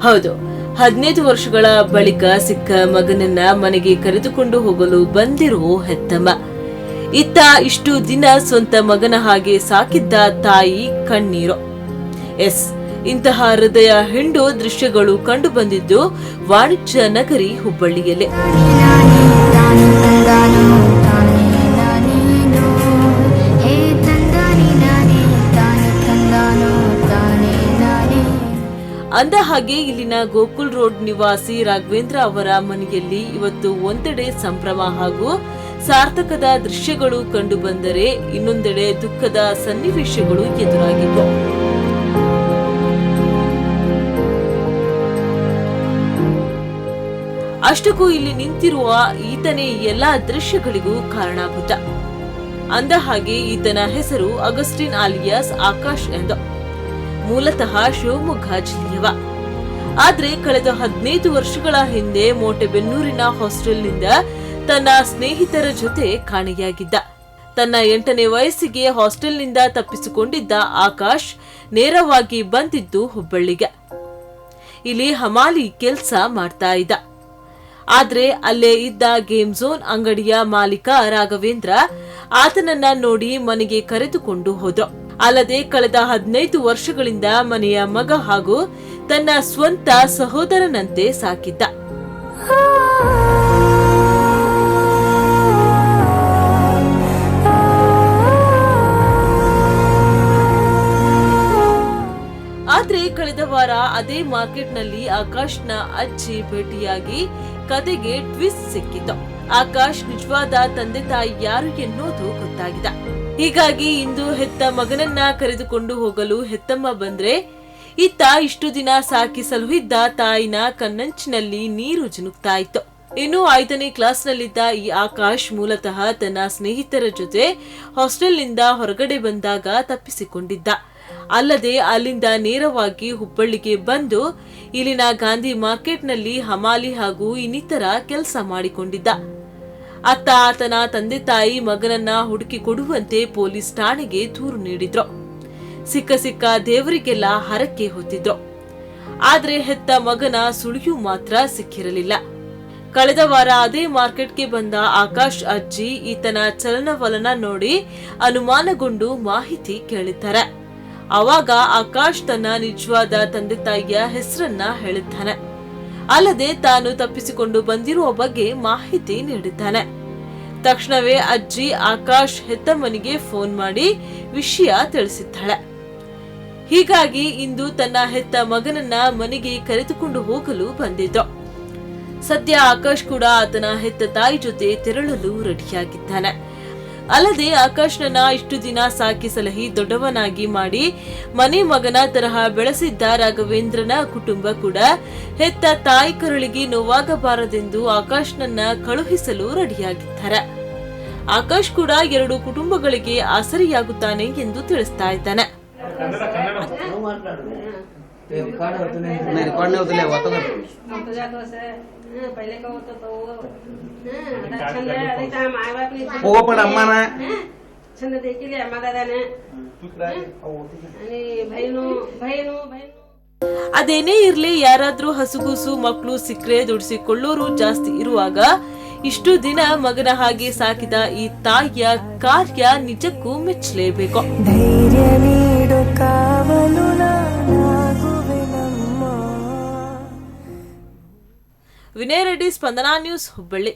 ಹೌದು, 15 ವರ್ಷಗಳ ಬಳಿಕ ಸಿಕ್ಕ ಮಗನನ್ನ ಮನೆಗೆ ಕರೆದುಕೊಂಡು ಹೋಗಲು ಬಂದಿರುವ ಹೆತ್ತಮ್ಮ. ಇತ್ತ ಇಷ್ಟು ದಿನ ಸ್ವಂತ ಮಗನ ಹಾಗೆ ಸಾಕಿದ್ದ ತಾಯಿ ಕಣ್ಣೀರು. ಇಂತಹ ಹೃದಯ ಹಿಂಡು ದೃಶ್ಯಗಳು ಕಂಡು ಬಂದಿದ್ದು ವಾಣಿಜ್ಯ ನಗರಿ ಹುಬ್ಬಳ್ಳಿಯಲ್ಲಿ. ಅಂದ ಹಾಗೆ ಇಲ್ಲಿನ ಗೋಕುಲ್ ರೋಡ್ ನಿವಾಸಿ ರಾಘವೇಂದ್ರ ಅವರ ಮನೆಯಲ್ಲಿ ಇವತ್ತು ಒಂದೆಡೆ ಸಂಭ್ರಮ ಹಾಗೂ ಸಾರ್ಥಕದ ದೃಶ್ಯಗಳು ಕಂಡು ಬಂದರೆ ಇನ್ನೊಂದೆಡೆ ದುಃಖದ ಸನ್ನಿವೇಶಗಳು ಎದುರಾಗಿವೆ. ಅಷ್ಟಕ್ಕೂ ಇಲ್ಲಿ ನಿಂತಿರುವ ಈತನೇ ಎಲ್ಲಾ ದೃಶ್ಯಗಳಿಗೂ ಕಾರಣಭೂತ. ಅಂದ ಹಾಗೆ ಈತನ ಹೆಸರು ಅಗಸ್ಟಿನ್ ಆಲಿಯಾಸ್ ಆಕಾಶ್ ಎಂದು. ಮೂಲತಃ ಶಿವಮೊಗ್ಗ ಜಿಲ್ಲೆಯವ. ಆದ್ರೆ ಕಳೆದ 15 ವರ್ಷಗಳ ಹಿಂದೆ ಮೋಟೆಬೆನ್ನೂರಿನ ಹಾಸ್ಟೆಲ್ನಿಂದ ತನ್ನ ಸ್ನೇಹಿತರ ಜೊತೆ ಕಾಣೆಯಾಗಿದ್ದ. ತನ್ನ 8ನೇ ವಯಸ್ಸಿಗೆ ಹಾಸ್ಟೆಲ್ನಿಂದ ತಪ್ಪಿಸಿಕೊಂಡಿದ್ದ ಆಕಾಶ್ ನೇರವಾಗಿ ಬಂದಿದ್ದು ಹುಬ್ಬಳ್ಳಿಗೆ. ಇಲ್ಲಿ ಹಮಾಲಿ ಕೆಲಸ ಮಾಡ್ತಾ ಇದ್ದ. ಆದ್ರೆ ಅಲ್ಲೇ ಇದ್ದ ಗೇಮ್ ಝೋನ್ ಅಂಗಡಿಯ ಮಾಲೀಕ ರಾಘವೇಂದ್ರ ಆತನನ್ನ ನೋಡಿ ಮನೆಗೆ ಕರೆದುಕೊಂಡು ಹೋದ್ರು. ಅಲ್ಲದೆ ಕಳೆದ 15 ವರ್ಷಗಳಿಂದ ಮನೆಯ ಮಗ ಹಾಗೂ ತನ್ನ ಸ್ವಂತ ಸಹೋದರನಂತೆ ಸಾಕಿದ್ದ. ಆದ್ರೆ ಕಳೆದ ವಾರ ಅದೇ ಮಾರ್ಕೆಟ್ನಲ್ಲಿ ಆಕಾಶ್ನ ಅಜ್ಜಿ ಭೇಟಿಯಾಗಿ ಕತೆಗೆ ಟ್ವಿಸ್ಟ್ ಸಿಕ್ಕಿತು. ಆಕಾಶ್ ನಿಜವಾದ ತಂದೆ ತಾಯಿ ಯಾರು ಎನ್ನುವುದು ಗೊತ್ತಾಗಿದೆ. ಹೀಗಾಗಿ ಇಂದು ಹೆತ್ತ ಮಗನನ್ನ ಕರೆದುಕೊಂಡು ಹೋಗಲು ಹೆತ್ತಮ್ಮ ಬಂದ್ರೆ ಇತ್ತ ಇಷ್ಟು ದಿನ ಸಾಕಿ ಸಲುಹಿದ್ದ ತಾಯಿನ ಕಣ್ಣಂಚಿನಲ್ಲಿ ನೀರು ಜಿನುಗ್ತಾ ಇತ್ತು. ಇನ್ನು 5ನೇ ಕ್ಲಾಸ್ನಲ್ಲಿದ್ದ ಈ ಆಕಾಶ್ ಮೂಲತಃ ತನ್ನ ಸ್ನೇಹಿತರ ಜೊತೆ ಹಾಸ್ಟೆಲ್ನಿಂದ ಹೊರಗಡೆ ಬಂದಾಗ ತಪ್ಪಿಸಿಕೊಂಡಿದ್ದ. ಅಲ್ಲದೆ ಅಲ್ಲಿಂದ ನೇರವಾಗಿ ಹುಬ್ಬಳ್ಳಿಗೆ ಬಂದು ಇಲ್ಲಿನ ಗಾಂಧಿ ಮಾರ್ಕೆಟ್ನಲ್ಲಿ ಹಮಾಲಿ ಹಾಗೂ ಇನ್ನಿತರ ಕೆಲಸ ಮಾಡಿಕೊಂಡಿದ್ದ. ಅತ್ತ ಆತನ ತಂದೆ ತಾಯಿ ಮಗನನ್ನ ಹುಡುಕಿ ಕೊಡುವಂತೆ ಪೊಲೀಸ್ ಠಾಣೆಗೆ ದೂರು ನೀಡಿದ್ರು. ಸಿಕ್ಕ ದೇವರಿಗೆಲ್ಲ ಹರಕೆ ಹೊತ್ತಿದ್ರು. ಆದ್ರೆ ಹೆತ್ತ ಮಗನ ಸುಳಿಯು ಮಾತ್ರ ಸಿಕ್ಕಿರಲಿಲ್ಲ. ಕಳೆದ ವಾರ ಅದೇ ಮಾರ್ಕೆಟ್ಗೆ ಬಂದ ಆಕಾಶ್ ಅಜ್ಜಿ ಈತನ ಚಲನವಲನ ನೋಡಿ ಅನುಮಾನಗೊಂಡು ಮಾಹಿತಿ ಕೇಳಿದ್ದಾರೆ. ಆವಾಗ ಆಕಾಶ್ ತನ್ನ ನಿಜವಾದ ತಂದೆ ತಾಯಿಯ ಹೆಸರನ್ನ ಹೇಳಿದ್ದಾನೆ. ಅಲ್ಲದೆ ತಾನು ತಪ್ಪಿಸಿಕೊಂಡು ಬಂದಿರುವ ಬಗ್ಗೆ ಮಾಹಿತಿ ನೀಡಿದ್ದಾನೆ. ತಕ್ಷಣವೇ ಅಜ್ಜಿ ಆಕಾಶ್ ಹೆತ್ತಮ್ಮನಿಗೆ ಫೋನ್ ಮಾಡಿ ವಿಷಯ ತಿಳಿಸಿದ್ದಾಳೆ. ಹೀಗಾಗಿ ಇಂದು ತನ್ನ ಹೆತ್ತ ಮಗನನ್ನ ಮನೆಗೆ ಕರೆದುಕೊಂಡು ಹೋಗಲು ಬಂದಿದ್ರು. ಸದ್ಯ ಆಕಾಶ್ ಕೂಡ ಆತನ ಹೆತ್ತ ತಾಯಿ ಜೊತೆ ತೆರಳಲು ರೆಡಿಯಾಗಿದ್ದಾನೆ. ಅಲ್ಲದೆ ಆಕಾಶ್ನನ್ನ ಇಷ್ಟು ದಿನ ಸಾಕಿ ಸಲಹಿ ದೊಡ್ಡವನಾಗಿ ಮಾಡಿ ಮನೆ ಮಗನ ತರಹ ಬೆಳೆಸಿದ್ದ ರಾಘವೇಂದ್ರನ ಕುಟುಂಬ ಕೂಡ ಹೆತ್ತ ತಾಯಿ ಕರುಳಿಗೆ ನೋವಾಗಬಾರದೆಂದು ಆಕಾಶ್ನನ್ನ ಕಳುಹಿಸಲು ರೆಡಿಯಾಗಿದ್ದಾರೆ. ಆಕಾಶ್ ಕೂಡ 2 ಕುಟುಂಬಗಳಿಗೆ ಆಸರಿಯಾಗುತ್ತಾನೆ ಎಂದು ತಿಳಿಸ್ತಾ ಇದ್ದಾನೆ. ಅದೇನೇ ಇರ್ಲಿ, ಯಾರಾದ್ರೂ ಹಸುಗೂಸು ಮಕ್ಕಳು ಸಿಕ್ಕರೆ ದುಡಿಸಿಕೊಳ್ಳೋರು ಜಾಸ್ತಿ ಇರುವಾಗ ಇಷ್ಟು ದಿನ ಮಗನ ಹಾಗೆ ಸಾಕಿದ ಈ ತಾಯಿಯ ಕಾರ್ಯ ನಿಜಕ್ಕೂ ಮೆಚ್ಚಲೇಬೇಕು. ವಿನಯ್ ರೆಡ್ಡಿ, ಸ್ಪಂದನಾ ನ್ಯೂಸ್, ಹುಬ್ಬಳ್ಳಿ.